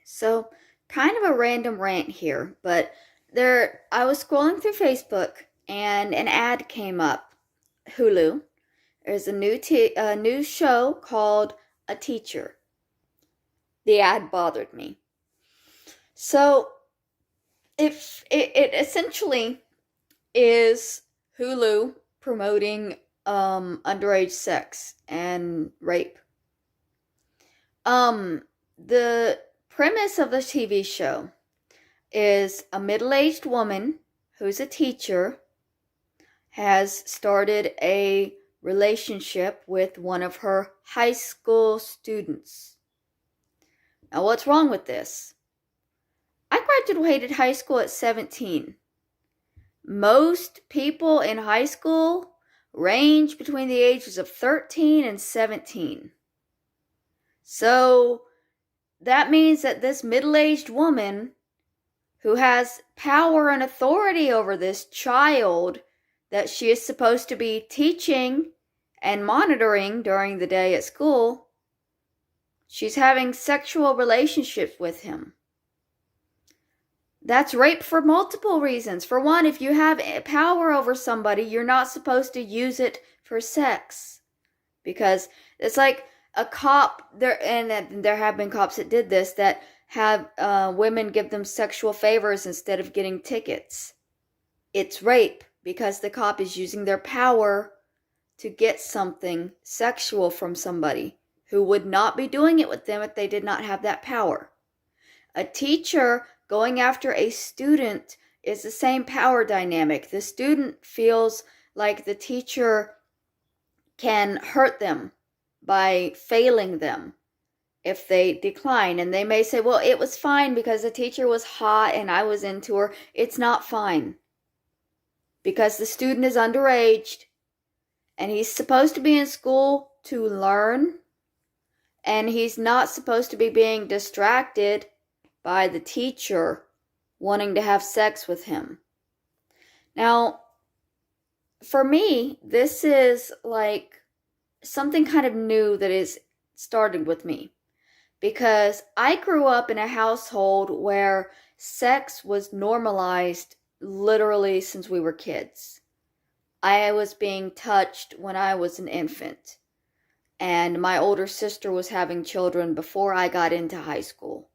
So kind of a random rant here, but I was scrolling through Facebook and an ad came up. Hulu. There's a new show called A Teacher. The ad bothered me. So if it essentially is Hulu promoting underage sex and rape. The premise of the TV show is a middle-aged woman who's a teacher has started a relationship with one of her high school students. Now, what's wrong with this? I graduated high school at 17. Most people in high school range between the ages of 13 and 17. So that means that this middle-aged woman who has power and authority over this child that she is supposed to be teaching and monitoring during the day at school, she's having sexual relationships with him. That's rape for multiple reasons. For one, if you have power over somebody, you're not supposed to use it for sex. Because it's like a cop, there have been cops that did this, that have women give them sexual favors instead of getting tickets. It's rape because the cop is using their power to get something sexual from somebody who would not be doing it with them if they did not have that power. A teacher going after a student is the same power dynamic. The student feels like the teacher can hurt them by failing them if they decline. And they may say, well, it was fine because the teacher was hot and I was into her. It's not fine because the student is underage and he's supposed to be in school to learn, and he's not supposed to be being distracted by the teacher wanting to have sex with him. Now, for me, this is like something kind of new that is started with me, because I grew up in a household where sex was normalized literally since we were kids. I was being touched when I was an infant, and my older sister was having children before I got into high school.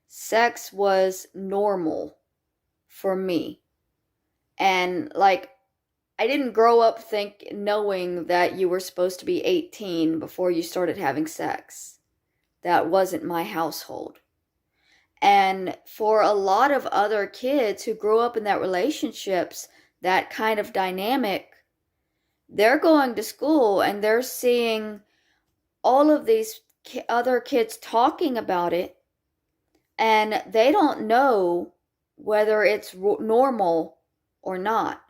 Sex was normal for me. And like, I didn't grow up knowing that you were supposed to be 18 before you started having sex. That wasn't my household. And for a lot of other kids who grew up in that relationships, that kind of dynamic, they're going to school and they're seeing all of these other kids talking about it, and they don't know whether it's normal or not.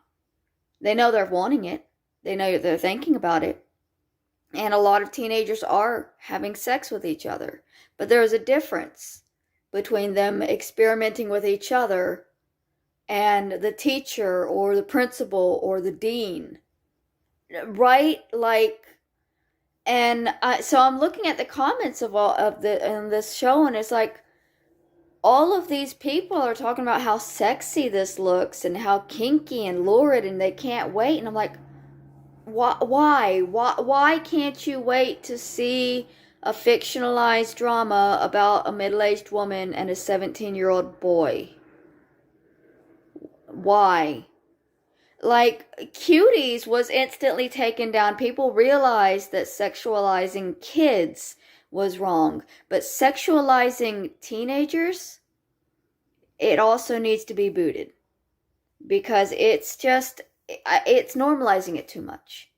They know they're wanting it. They know they're thinking about it. And a lot of teenagers are having sex with each other. But there's a difference between them experimenting with each other and the teacher or the principal or the dean. Right? So I'm looking at the comments of in this show, and it's like, all of these people are talking about how sexy this looks and how kinky and lurid, and they can't wait. And I'm like, why can't you wait to see a fictionalized drama about a middle-aged woman and a 17-year-old boy? Why? Like, Cuties was instantly taken down. People realized that sexualizing kids was wrong, but sexualizing teenagers, it also needs to be booted, because it's normalizing it too much,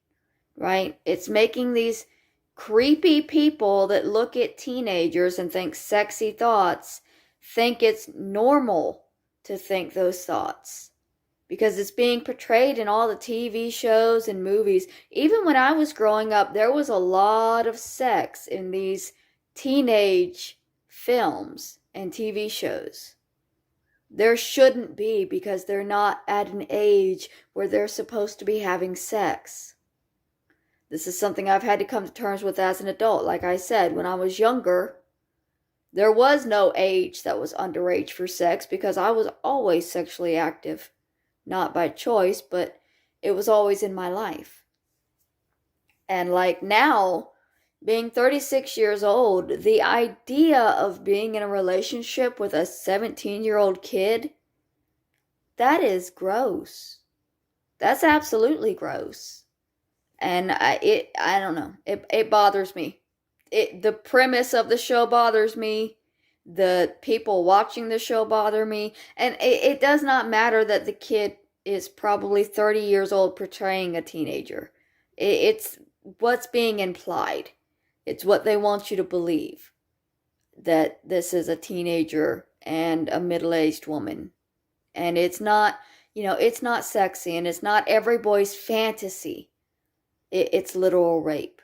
right? It's making these creepy people that look at teenagers and think sexy thoughts think it's normal to think those thoughts, because it's being portrayed in all the TV shows and movies. Even when I was growing up, there was a lot of sex in these teenage films and TV shows. There shouldn't be, because they're not at an age where they're supposed to be having sex. This is something I've had to come to terms with as an adult. Like I said, when I was younger, There was no age that was underage for sex because I was always sexually active. Not by choice, but it was always in my life. And like now, being 36 years old, the idea of being in a relationship with a 17-year-old kid, that is gross. That's absolutely gross. And I don't know. It bothers me. The premise of the show bothers me. The people watching the show bother me. And it does not matter that the kid is probably 30 years old portraying a teenager. It's what's being implied. It's what they want you to believe, that this is a teenager and a middle-aged woman. And it's not, it's not sexy, and it's not every boy's fantasy. It's literal rape.